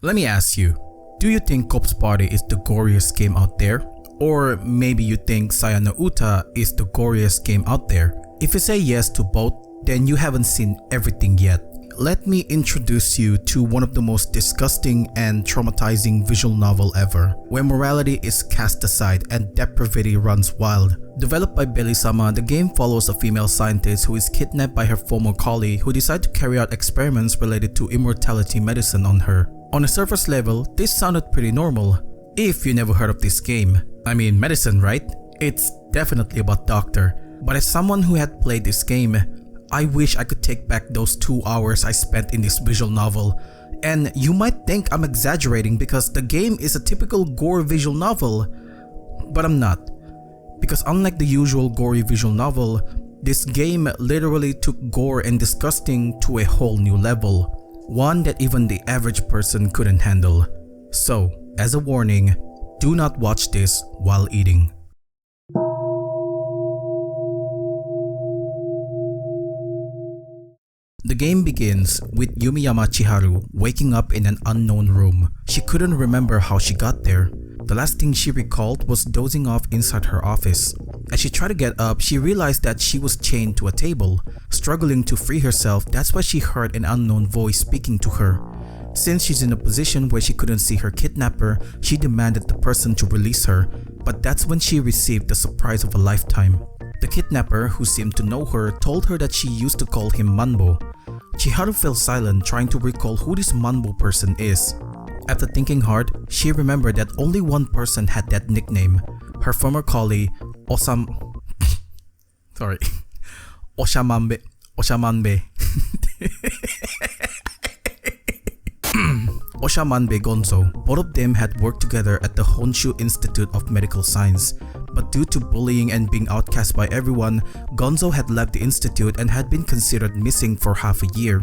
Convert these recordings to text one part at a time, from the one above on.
Let me ask you, do you think Corpse Party is the goriest game out there? Or maybe you think Sayano Uta is the goriest game out there? If you say yes to both, then you haven't seen everything yet. Let me introduce you to one of the most disgusting and traumatizing visual novel ever, where morality is cast aside and depravity runs wild. Developed by Belisama, the game follows a female scientist who is kidnapped by her former colleague who decide to carry out experiments related to immortality medicine on her. On a surface level, this sounded pretty normal, if you never heard of this game. I mean, medicine, right? It's definitely about doctor. But as someone who had played this game, I wish I could take back those 2 hours I spent in this visual novel. And you might think I'm exaggerating because the game is a typical gore visual novel. But I'm not. Because unlike the usual gory visual novel, this game literally took gore and disgusting to a whole new level. One that even the average person couldn't handle. So, as a warning, do not watch this while eating. The game begins with Yumiyama Chiharu waking up in an unknown room. She couldn't remember how she got there. The last thing she recalled was dozing off inside her office. As she tried to get up, she realized that she was chained to a table. Struggling to free herself, that's why she heard an unknown voice speaking to her. Since she's in a position where she couldn't see her kidnapper, she demanded the person to release her, but that's when she received the surprise of a lifetime. The kidnapper, who seemed to know her, told her that she used to call him Manbo. Chiharu fell silent, trying to recall who this Manbo person is. After thinking hard, she remembered that only one person had that nickname, her former colleague, Oshamanbe. Oshamanbe Gonzo. Both of them had worked together at the Honshu Institute of Medical Science. But due to bullying and being outcast by everyone, Gonzo had left the institute and had been considered missing for half a year.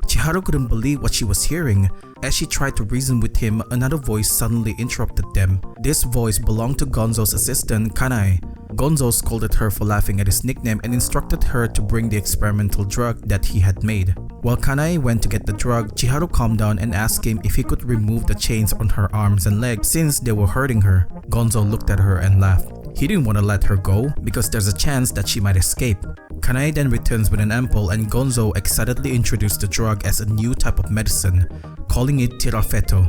Chiharu couldn't believe what she was hearing. As she tried to reason with him, another voice suddenly interrupted them. This voice belonged to Gonzo's assistant, Kanae. Gonzo scolded her for laughing at his nickname and instructed her to bring the experimental drug that he had made. While Kanae went to get the drug, Chiharu calmed down and asked him if he could remove the chains on her arms and legs since they were hurting her. Gonzo looked at her and laughed. He didn't want to let her go because there's a chance that she might escape. Kanae then returns with an ampoule and Gonzo excitedly introduced the drug as a new type of medicine, calling it tirafeto.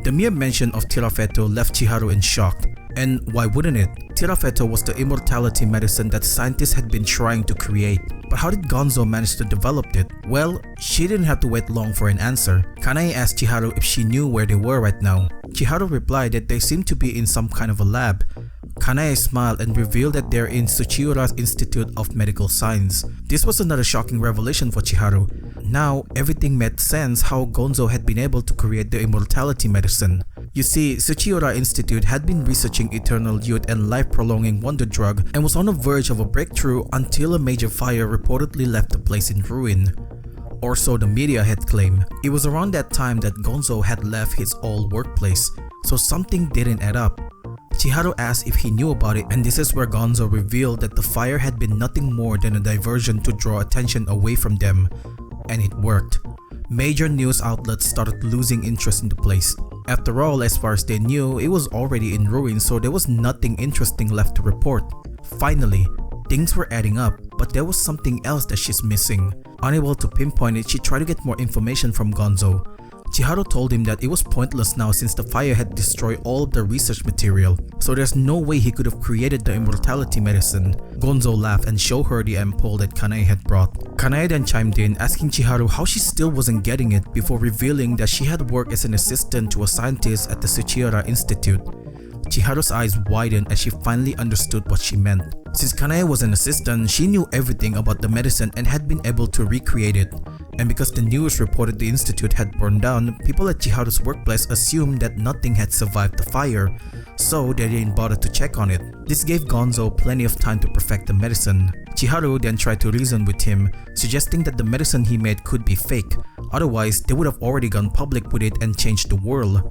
The mere mention of tirafeto left Chiharu in shock. And why wouldn't it? Tirafeto was the immortality medicine that scientists had been trying to create. But how did Gonzo manage to develop it? Well, she didn't have to wait long for an answer. Kanae asked Chiharu if she knew where they were right now. Chiharu replied that they seemed to be in some kind of a lab. Kanae smiled and revealed that they're in Tsuchiura's Institute of Medical Science. This was another shocking revelation for Chiharu. Now, everything made sense how Gonzo had been able to create the immortality medicine. You see, Tsuchiura Institute had been researching eternal youth and life-prolonging wonder drug and was on the verge of a breakthrough until a major fire reportedly left the place in ruin. Or so the media had claimed. It was around that time that Gonzo had left his old workplace, so something didn't add up. Chiharu asked if he knew about it, and this is where Gonzo revealed that the fire had been nothing more than a diversion to draw attention away from them. And it worked. Major news outlets started losing interest in the place. After all, as far as they knew, it was already in ruins, so there was nothing interesting left to report. Finally, things were adding up, but there was something else that she's missing. Unable to pinpoint it, she tried to get more information from Gonzo. Chiharu told him that it was pointless now since the fire had destroyed all of the research material, so there's no way he could have created the immortality medicine. Gonzo laughed and showed her the ampoule that Kanae had brought. Kanae then chimed in, asking Chiharu how she still wasn't getting it before revealing that she had worked as an assistant to a scientist at the Tsuchiura Institute. Chiharu's eyes widened as she finally understood what she meant. Since Kanae was an assistant, she knew everything about the medicine and had been able to recreate it. And because the news reported the institute had burned down, people at Chiharu's workplace assumed that nothing had survived the fire, so they didn't bother to check on it. This gave Gonzo plenty of time to perfect the medicine. Chiharu then tried to reason with him, suggesting that the medicine he made could be fake, otherwise they would have already gone public with it and changed the world.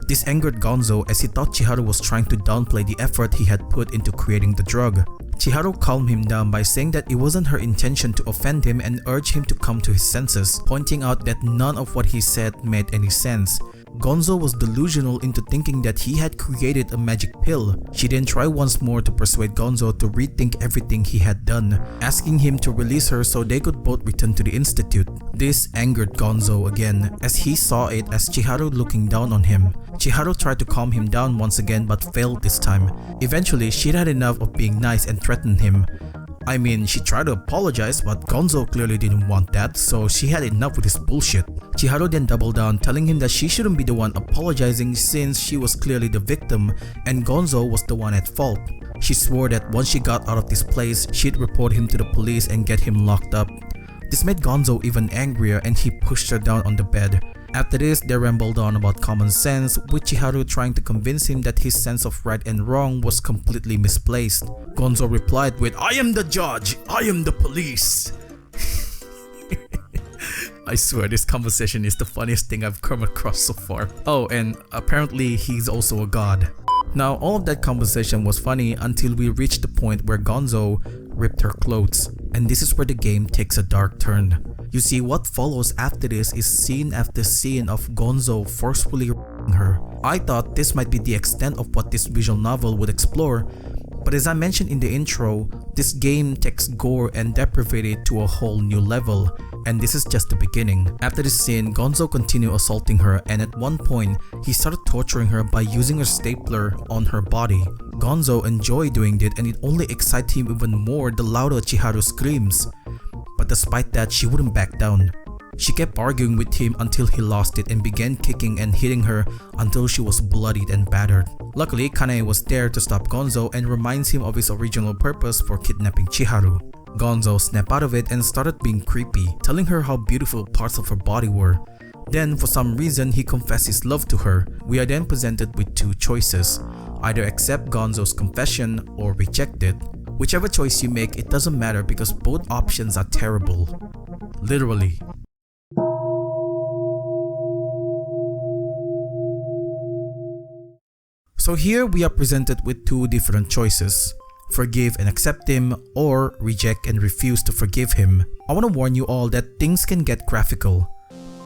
This angered Gonzo as he thought Chiharu was trying to downplay the effort he had put into creating the drug. Chiharu calmed him down by saying that it wasn't her intention to offend him and urged him to come to his senses, pointing out that none of what he said made any sense. Gonzo was delusional into thinking that he had created a magic pill. She then tried once more to persuade Gonzo to rethink everything he had done, asking him to release her so they could both return to the institute. This angered Gonzo again, as he saw it as Chiharu looking down on him. Chiharu tried to calm him down once again but failed this time. Eventually, she had enough of being nice and threatened him. I mean, she tried to apologize, but Gonzo clearly didn't want that, so she had enough with his bullshit. Chiharu then doubled down, telling him that she shouldn't be the one apologizing since she was clearly the victim and Gonzo was the one at fault. She swore that once she got out of this place, she'd report him to the police and get him locked up. This made Gonzo even angrier and he pushed her down on the bed. After this, they rambled on about common sense, with Chiharu trying to convince him that his sense of right and wrong was completely misplaced. Gonzo replied with, "I am the judge, I am the police." I swear this conversation is the funniest thing I've come across so far. Oh, and apparently he's also a god. Now, all of that conversation was funny until we reached the point where Gonzo ripped her clothes, and this is where the game takes a dark turn. You see, what follows after this is scene after scene of Gonzo forcefully r***ing her. I thought this might be the extent of what this visual novel would explore, but as I mentioned in the intro, this game takes gore and depravity to a whole new level, and this is just the beginning. After this scene, Gonzo continued assaulting her, and at one point, he started torturing her by using a stapler on her body. Gonzo enjoyed doing it, and it only excited him even more the louder Chiharu screams. But despite that, she wouldn't back down. She kept arguing with him until he lost it and began kicking and hitting her until she was bloodied and battered. Luckily, Kanae was there to stop Gonzo and reminds him of his original purpose for kidnapping Chiharu. Gonzo snapped out of it and started being creepy, telling her how beautiful parts of her body were. Then, for some reason, he confessed his love to her. We are then presented with two choices: either accept Gonzo's confession or reject it. Whichever choice you make, it doesn't matter because both options are terrible. Literally. So here we are presented with two different choices: forgive and accept him, or reject and refuse to forgive him. I want to warn you all that things can get graphical.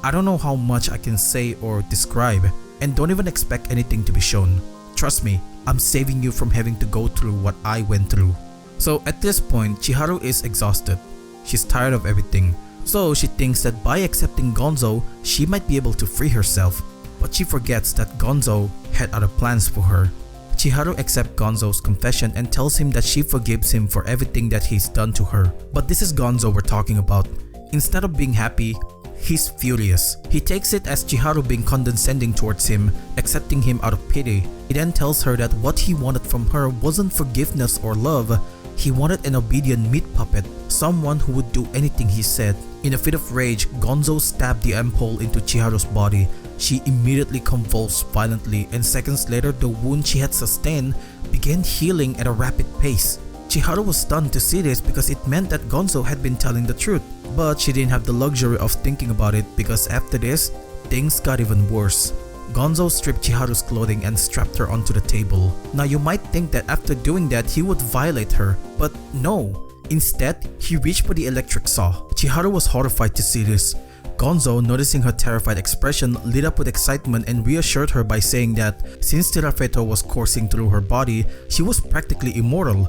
I don't know how much I can say or describe, and don't even expect anything to be shown. Trust me, I'm saving you from having to go through what I went through. So at this point, Chiharu is exhausted. She's tired of everything, so she thinks that by accepting Gonzo, she might be able to free herself. But she forgets that Gonzo had other plans for her. Chiharu accepts Gonzo's confession and tells him that she forgives him for everything that he's done to her. But this is Gonzo we're talking about. Instead of being happy, he's furious. He takes it as Chiharu being condescending towards him, accepting him out of pity. He then tells her that what he wanted from her wasn't forgiveness or love. He wanted an obedient meat puppet, someone who would do anything he said. In a fit of rage, Gonzo stabbed the ampoule into Chiharu's body. She immediately convulsed violently, and seconds later the wound she had sustained began healing at a rapid pace. Chiharu was stunned to see this because it meant that Gonzo had been telling the truth. But she didn't have the luxury of thinking about it because after this, things got even worse. Gonzo stripped Chiharu's clothing and strapped her onto the table. Now you might think that after doing that he would violate her, but no. Instead, he reached for the electric saw. Chiharu was horrified to see this. Gonzo, noticing her terrified expression, lit up with excitement and reassured her by saying that since Tirafeto was coursing through her body, she was practically immortal.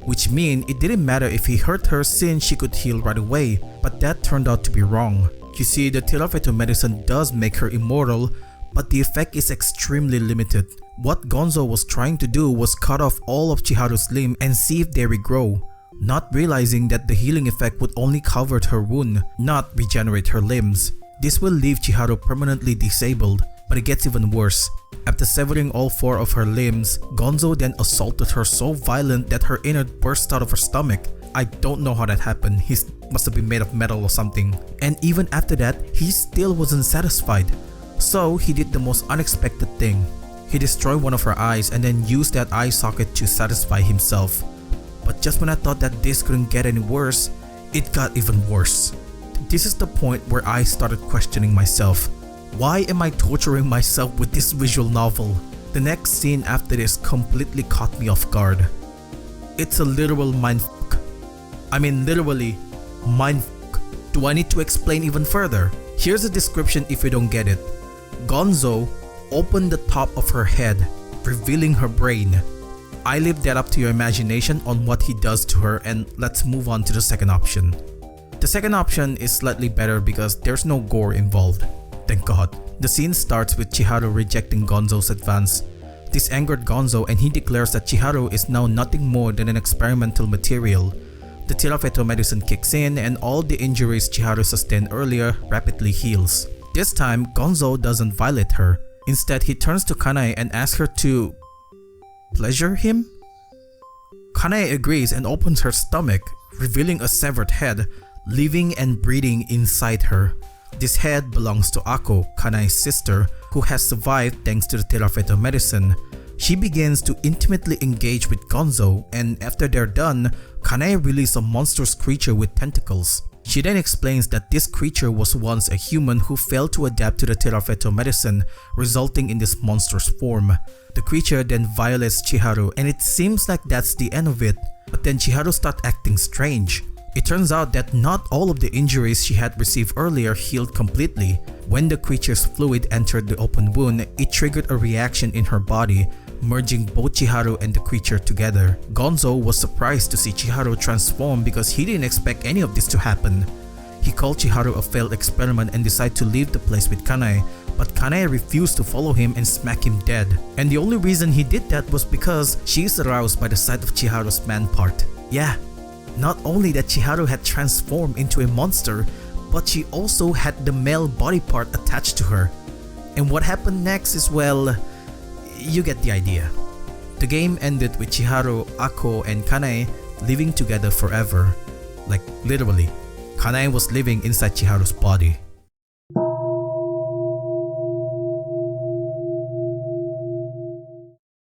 Which means it didn't matter if he hurt her since she could heal right away, but that turned out to be wrong. You see, the Tirafeto medicine does make her immortal, but the effect is extremely limited. What Gonzo was trying to do was cut off all of Chiharu's limbs and see if they regrow, not realizing that the healing effect would only cover her wound, not regenerate her limbs. This will leave Chiharu permanently disabled, but it gets even worse. After severing all 4 of her limbs, Gonzo then assaulted her so violent that her innard burst out of her stomach. I don't know how that happened, he must have been made of metal or something. And even after that, he still wasn't satisfied. So he did the most unexpected thing. He destroyed one of her eyes and then used that eye socket to satisfy himself. But just when I thought that this couldn't get any worse, it got even worse. This is the point where I started questioning myself. Why am I torturing myself with this visual novel? The next scene after this completely caught me off guard. It's a literal mindfuck. I mean literally, mindfuck. Do I need to explain even further? Here's a description if you don't get it. Gonzo opened the top of her head, revealing her brain. I leave that up to your imagination on what he does to her, and let's move on to the second option. The second option is slightly better because there's no gore involved. Thank God. The scene starts with Chiharu rejecting Gonzo's advance. This angered Gonzo and he declares that Chiharu is now nothing more than an experimental material. The Tirafeto medicine kicks in and all the injuries Chiharu sustained earlier rapidly heals. This time, Gonzo doesn't violate her. Instead, he turns to Kanae and asks her to pleasure him? Kanae agrees and opens her stomach, revealing a severed head, living and breathing inside her. This head belongs to Ako, Kanae's sister, who has survived thanks to the Tirafeto medicine. She begins to intimately engage with Gonzo, and after they're done, Kanae releases a monstrous creature with tentacles. She then explains that this creature was once a human who failed to adapt to the Tirafeto medicine, resulting in this monstrous form. The creature then violates Chiharu, and it seems like that's the end of it. But then Chiharu starts acting strange. It turns out that not all of the injuries she had received earlier healed completely. When the creature's fluid entered the open wound, it triggered a reaction in her body, merging both Chiharu and the creature together. Gonzo was surprised to see Chiharu transform because he didn't expect any of this to happen. He called Chiharu a failed experiment and decided to leave the place with Kanae, but Kanae refused to follow him and smack him dead. And the only reason he did that was because she is aroused by the sight of Chiharu's man part. Yeah, not only that Chiharu had transformed into a monster, but she also had the male body part attached to her. And what happened next is, well, you get the idea. The game ended with Chiharu, Ako, and Kanae living together forever. Like literally, Kanae was living inside Chiharu's body.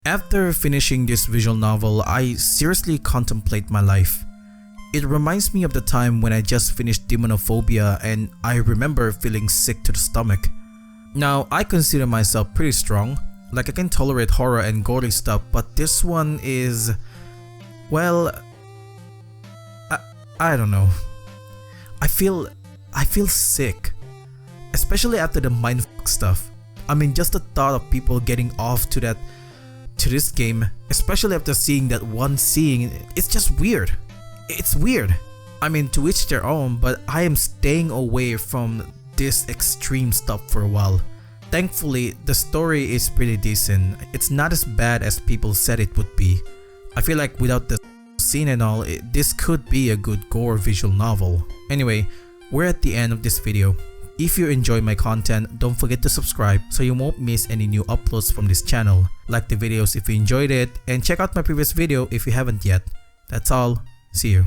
After finishing this visual novel, I seriously contemplate my life. It reminds me of the time when I just finished Demonophobia and I remember feeling sick to the stomach. Now, I consider myself pretty strong, like I can tolerate horror and gory stuff, but this one is, well, I don't know. I feel sick, especially after the mindfuck stuff. I mean, just the thought of people getting off to this game, especially after seeing that one scene, it's just weird. It's weird. I mean, to each their own, but I am staying away from this extreme stuff for a while. Thankfully, the story is pretty decent. It's not as bad as people said it would be. I feel like without the scene and all, this could be a good gore visual novel. Anyway, we're at the end of this video. If you enjoy my content, don't forget to subscribe so you won't miss any new uploads from this channel. Like the videos if you enjoyed it, and check out my previous video if you haven't yet. That's all. See you.